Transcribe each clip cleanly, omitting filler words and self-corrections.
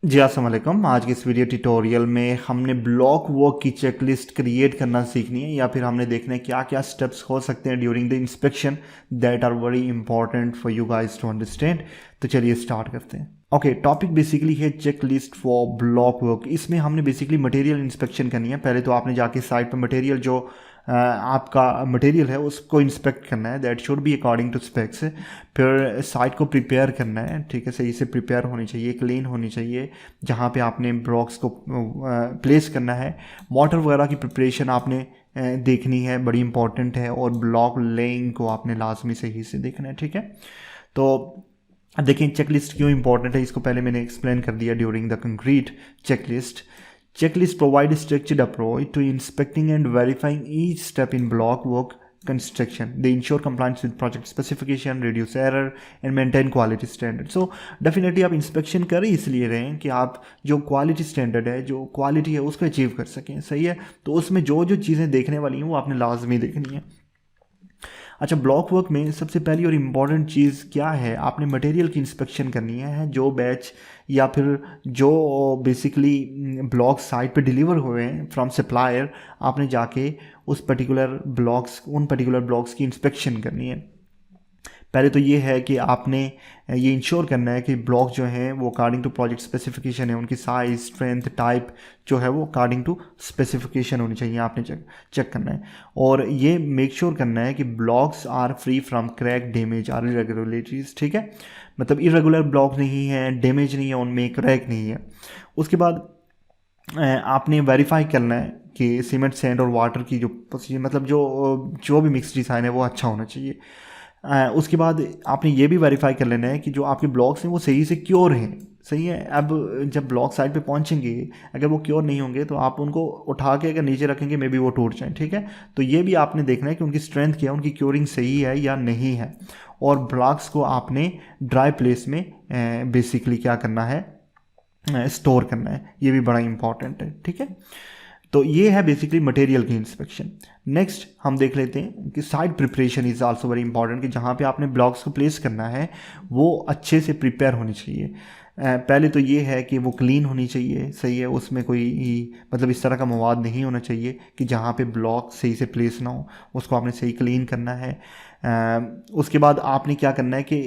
जी अस्सलाम वालेकुम। आज के इस वीडियो ट्यूटोरियल में हमने ब्लॉक वर्क की चेकलिस्ट क्रिएट करना सीखनी है या फिर हमने देखना है क्या क्या स्टेप्स हो सकते हैं during the inspection that are very important for you guys to understand. तो चलिए स्टार्ट करते हैं। ओके, टॉपिक बेसिकली है चेकलिस्ट फॉर ब्लॉक वर्क। इसमें हमने बेसिकली मटेरियल इंस्पेक्शन करनी है। पहले तो आपने जाके साइट पर मटेरियल जो आपका मटेरियल है उसको इंस्पेक्ट करना है, that should be according to specs. फिर साइट को प्रिपेयर करना है, ठीक है, सही से प्रिपेयर होनी चाहिए, क्लीन होनी चाहिए जहाँ पे आपने ब्लॉक्स को प्लेस करना है। मोटर वगैरह की प्रिपरेशन आपने देखनी है, बड़ी इंपॉर्टेंट है। और ब्लॉक लेइंग को आपने लाजमी सही से देखना है, ठीक है। तो देखिए चेकलिस्ट क्यों इंपॉर्टेंट है, इसको पहले मैंने एक्सप्लेन कर दिया during the concrete checklist. Checklist provide a structured approach to inspecting and verifying each step in block work construction. They ensure compliance with project specification, reduce error and maintain quality standard. So definitely आप inspection कर ही इसलिए रहे हैं कि आप जो quality standard है, जो quality है उसको achieve कर सकें, सही है। तो उसमें जो जो चीज़ें देखने वाली हैं वो आपने लाजमी देखनी है। अच्छा, ब्लॉक वर्क में सबसे पहली और इम्पॉर्टेंट चीज़ क्या है, आपने मटेरियल की इंस्पेक्शन करनी है। जो बैच या फिर जो बेसिकली ब्लॉक साइट पे डिलीवर हुए हैं फ्रॉम सप्लायर, आपने जाके उस पर्टिकुलर ब्लॉक्स उन पर्टिकुलर ब्लॉक्स की इंस्पेक्शन करनी है। पहले तो ये है कि आपने ये इंश्योर करना है कि ब्लॉक जो हैं वो अकॉर्डिंग टू प्रोजेक्ट स्पेसिफिकेशन है, उनकी साइज, स्ट्रेंथ, टाइप जो है वो अकॉर्डिंग टू स्पेसिफिकेशन होनी चाहिए, आपने चेक करना है। और ये मेक श्योर करना है कि blocks are free from crack, damage और इरेगुलरिटीज, ठीक है। मतलब इरेगुलर ब्लॉक नहीं है, डैमेज नहीं है उनमें, क्रैक नहीं है। उसके बाद आपने वेरीफाई करना है कि सीमेंट, सैंड और वाटर की जो मतलब जो भी मिक्स डिज़ाइन है वो अच्छा होना चाहिए। उसके बाद आपने ये भी वेरीफाई कर लेना है कि जो आपके ब्लॉक्स हैं वो सही से क्योर हैं, सही है। अब जब ब्लॉक साइड पे पहुंचेंगे, अगर वो क्योर नहीं होंगे तो आप उनको उठा के अगर नीचे रखेंगे मे बी वो टूट जाएं, ठीक है। तो ये भी आपने देखना है कि उनकी स्ट्रेंथ क्या है, उनकी क्योरिंग सही है या नहीं है। और ब्लॉक्स को आपने ड्राई प्लेस में बेसिकली क्या करना है, स्टोर करना है। ये भी बड़ा इंपॉर्टेंट है, ठीक है। तो ये है बेसिकली मटेरियल की इंस्पेक्शन। नेक्स्ट हम देख लेते हैं कि site preparation is also very important, कि जहाँ पे आपने ब्लॉक्स को प्लेस करना है वो अच्छे से प्रिपेयर होनी चाहिए। पहले तो ये है कि वो क्लीन होनी चाहिए, सही है। उसमें कोई मतलब इस तरह का मवाद नहीं होना चाहिए कि जहाँ पे ब्लॉक सही से प्लेस ना हो, उसको आपने सही क्लीन करना है। उसके बाद आपने क्या करना है कि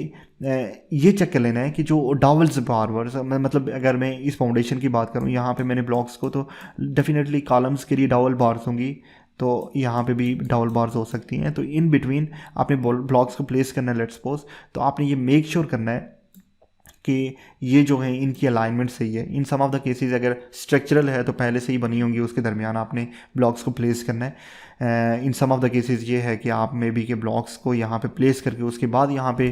ये चेक कर लेना है कि जो डॉवल्स बारवर्स, मतलब अगर मैं इस फाउंडेशन की बात करूँ, यहाँ पे मैंने ब्लॉक्स को तो डेफिनेटली कॉलम्स के लिए डबल बार्स होंगी, तो यहाँ पे भी डबल बार्स हो सकती हैं। तो इन बिटवीन आपने ब्लॉक्स को प्लेस करना है, लेट्स सपोज। तो आपने ये मेक श्योर करना है कि ये जो है इनकी अलाइनमेंट सही है। इन सम ऑफ द केसेस अगर स्ट्रक्चरल है तो पहले से ही बनी होंगी, उसके दरमियान आपने ब्लॉक्स को प्लेस करना है। इन सम ऑफ द केसेस ये है कि आप मे बी के ब्लॉक्स को यहाँ पे प्लेस करके उसके बाद यहाँ पे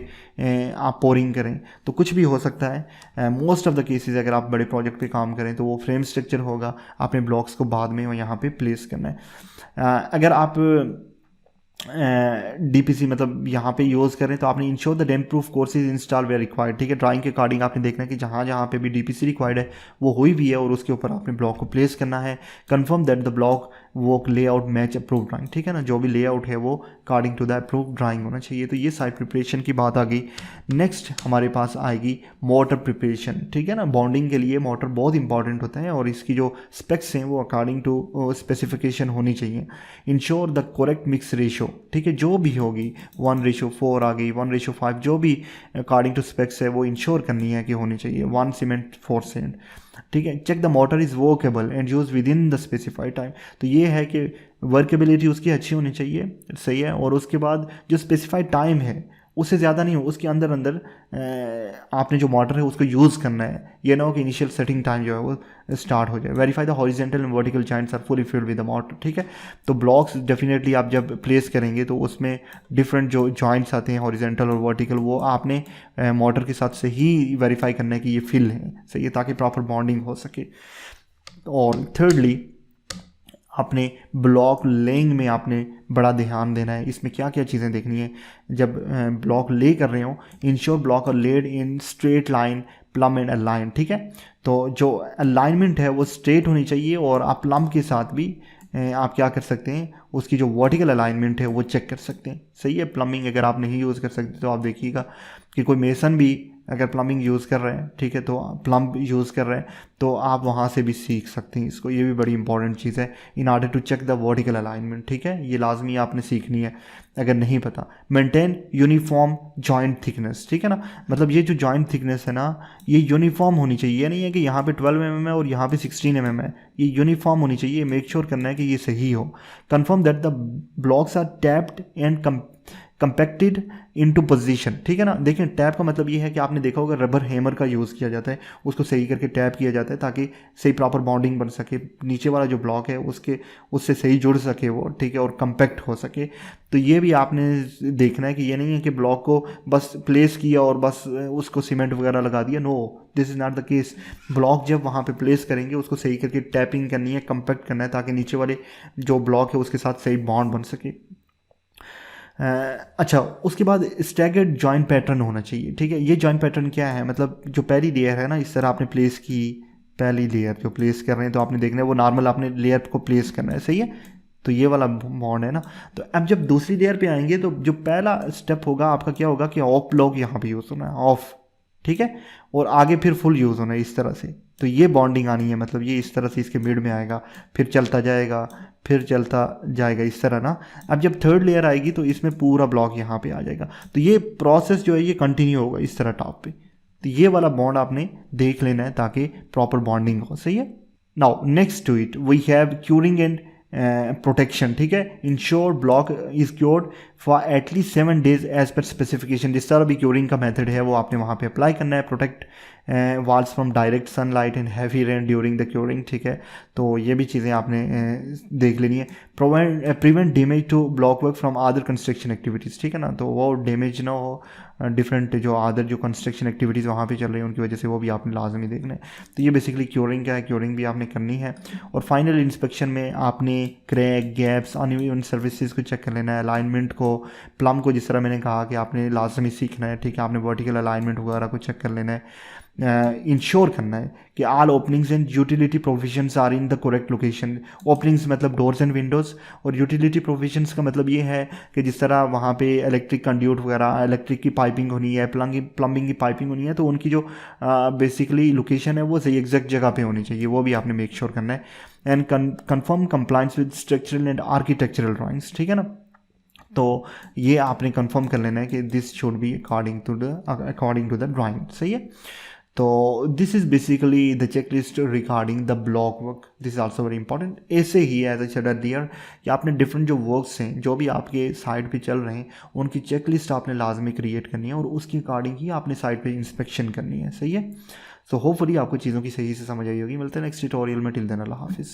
आप पोरिंग करें, तो कुछ भी हो सकता है। मोस्ट ऑफ द केसेस अगर आप बड़े प्रोजेक्ट पे काम करें तो वो फ्रेम स्ट्रक्चर होगा, आपने ब्लॉक्स को बाद में यहाँ पे प्लेस करना है। अगर आप डीपीसी मतलब यहाँ पे यूज़ करें तो आपने ensure the damp proof courses install way required, ठीक है। ड्राइंग के अकॉर्डिंग आपने देखना है कि जहाँ जहाँ पे भी डीपीसी रिक्वायर्ड है वो हुई भी है, और उसके ऊपर आपने ब्लॉक को प्लेस करना है। कंफर्म दैट द ब्लॉक वो लेआउट मैच अप्रूव ड्राइंग, ठीक है ना। जो भी लेआउट है वो according to the approve drawing होना चाहिए। तो ये साइड प्रिपरेशन की बात आ गई। नेक्स्ट हमारे पास आएगी मोटर प्रिपरेशन, ठीक है ना। बॉन्डिंग के लिए मोटर बहुत इंपॉर्टेंट होता है और इसकी जो स्पेक्स हैं वो अकॉर्डिंग टू स्पेसिफिकेशन होनी चाहिए। Ensure the correct mix ratio, ठीक है, जो भी होगी 1:4 आ गई, 1:5, जो भी अकॉर्डिंग टू स्पेक्स है वो इंश्योर करनी है कि होनी चाहिए। 1 सीमेंट 4 सेंट, ठीक है। Check the mortar is workable and use within the specified time. तो ये है कि वर्केबिलिटी उसकी अच्छी होनी चाहिए, सही है। और उसके बाद जो स्पेसिफाइड टाइम है उससे ज़्यादा नहीं हो, उसके अंदर अंदर आपने जो मोटर है उसको यूज़ करना है। ये ना हो कि इनिशियल सेटिंग टाइम जो है वो स्टार्ट हो जाए। Verify the horizontal and vertical joints are fully filled with the mortar, ठीक है। तो ब्लॉक्स डेफिनेटली आप जब प्लेस करेंगे तो उसमें डिफरेंट जो जॉइंट्स आते हैं हॉरिजेंटल और वर्टिकल, वो आपने मोटर के साथ से ही वेरीफाई करना है कि ये फिल है, सही है, ताकि प्रॉपर बॉन्डिंग हो सके। और थर्डली अपने ब्लॉक लेइंग में आपने बड़ा ध्यान देना है। इसमें क्या क्या चीज़ें देखनी है जब ब्लॉक ले कर रहे हो। Ensure block are laid in straight line, plumb and align, ठीक है। तो जो अलाइनमेंट है वो स्ट्रेट होनी चाहिए, और आप प्लम के साथ भी आप क्या कर सकते हैं, उसकी जो वर्टिकल अलाइनमेंट है वो चेक कर सकते हैं, सही है। प्लम्बिंग अगर आप नहीं यूज़ कर सकते तो आप देखिएगा कि कोई मेसन भी अगर प्लम्बिंग यूज़ कर रहे हैं, ठीक है, तो प्लम्ब यूज़ कर रहे हैं तो आप वहाँ से भी सीख सकते हैं इसको। ये भी बड़ी इंपॉर्टेंट चीज़ है in order to check the vertical alignment, ठीक है, ये लाजमी आपने सीखनी है अगर नहीं पता। मेंटेन यूनिफॉर्म जॉइंट थिकनेस, ठीक है ना, मतलब ये जो जॉइंट थिकनेस है ना ये यूनिफॉर्म होनी चाहिए, नहीं है कि यहाँ पे 12 mm है और यहाँ पे 16 mm है, ये यूनिफॉर्म होनी चाहिए, मेक श्योर करना है कि ये सही हो। Confirm that the blocks are tapped and compacted into position, ठीक है ना। देखिए टैप का मतलब ये है कि आपने देखा होगा रबर हैमर का यूज़ किया जाता है, उसको सही करके टैप किया जाता है ताकि सही प्रॉपर बॉन्डिंग बन सके, नीचे वाला जो ब्लॉक है उससे सही जुड़ सके वो, ठीक है, और कंपैक्ट हो सके। तो ये भी आपने देखना है कि ये नहीं है कि ब्लॉक को बस प्लेस किया और बस उसको सीमेंट वगैरह लगा दिया, no this is not the case. Block जब वहाँ पे प्लेस करेंगे उसको सही करके टैपिंग करनी है, कंपैक्ट करना है ताकि नीचे वाले जो ब्लॉक है उसके साथ सही बॉन्ड बन सके। अच्छा, उसके बाद स्टैगर्ड जॉइंट पैटर्न होना चाहिए, ठीक है। ये जॉइंट पैटर्न क्या है, मतलब जो पहली लेयर है ना इस तरह आपने प्लेस की, पहली लेयर जो प्लेस कर रहे हैं तो आपने देखना है वो नॉर्मल आपने लेयर को प्लेस करना है, सही है, तो ये वाला बॉन्ड है ना। तो अब जब दूसरी लेयर पे आएंगे तो जो पहला स्टेप होगा आपका क्या होगा कि ऑफ ब्लॉक यहाँ पे यूज़ होना है, ऑफ, ठीक है, और आगे फिर फुल यूज़ होना है इस तरह से। तो ये बॉन्डिंग आनी है, मतलब ये इस तरह से इसके मिड में आएगा, फिर चलता जाएगा, फिर चलता जाएगा इस तरह ना। अब जब थर्ड लेयर आएगी तो इसमें पूरा ब्लॉक यहाँ पे आ जाएगा। तो ये प्रोसेस जो है ये कंटिन्यू होगा इस तरह टॉप पे। तो ये वाला बॉन्ड आपने देख लेना है ताकि प्रॉपर बॉन्डिंग हो, सही है। Now next to it we have curing and protection, ठीक है। Ensure block is cured for at least 7 days as per specification. जिस तरह भी क्योरिंग का मेथड है वो आपने वहाँ पे अप्लाई करना है। Protect walls from direct sunlight and heavy rain during the curing, ठीक है, तो ये भी चीज़ें आपने देख लेनी है। Prevent damage to block work from other construction activities, ठीक है ना, तो वो डैमेज ना हो डिफरेंट जो अदर जो कंस्ट्रक्शन एक्टिविटीज़ वहाँ पे चल रही हैं उनकी वजह से, वो भी आपने लाजमी देखना है। तो ये बेसिकली क्योरिंग का है, क्योरिंग भी आपने करनी है। और फाइनल इंस्पेक्शन में आपने क्रैक, गैप्स, अनइवन सर्विसेज को चेक कर लेना है, अलाइनमेंट को, प्लम को, जिस तरह मैंने कहा कि आपने लाजमी सीखना है, ठीक है, आपने वर्टिकल अलाइनमेंट वगैरह को चेक कर लेना है। इंश्योर करना है कि all openings and utility provisions are in the correct location. Openings मतलब डोर्स एंड विंडोज़, और यूटिलिटी प्रोविजंस का मतलब ये है कि जिस तरह वहाँ पे इलेक्ट्रिक कंड्यूट वगैरह, इलेक्ट्रिक की पाइपिंग होनी है, प्लम्बिंग की पाइपिंग होनी है, तो उनकी जो बेसिकली लोकेशन है वो सही एग्जैक्ट जगह पे होनी चाहिए, वो भी आपने मेक श्योर करना है। And confirm compliance with structural and architectural drawings, ठीक है ना। तो ये आपने कंफर्म कर लेना है कि this should be according to the drawing, सही है। तो this is basically the check list regarding the block work, this is also very important. ऐसे ही एज आई सेड अर्लियर कि आपने डिफरेंट जो वर्क्स हैं जो भी आपके साइड पे चल रहे हैं उनकी चेक लिस्ट आपने लाजमी क्रिएट करनी है और उसके अकॉर्डिंग ही आपने साइड पे इंस्पेक्शन करनी है, सही है। सो होपफुली आपको चीज़ों की सही से समझ आई होगी। मिलते हैं नेक्स्ट ट्यूटोरियल में, टिल देन अल्लाह हाफिज़।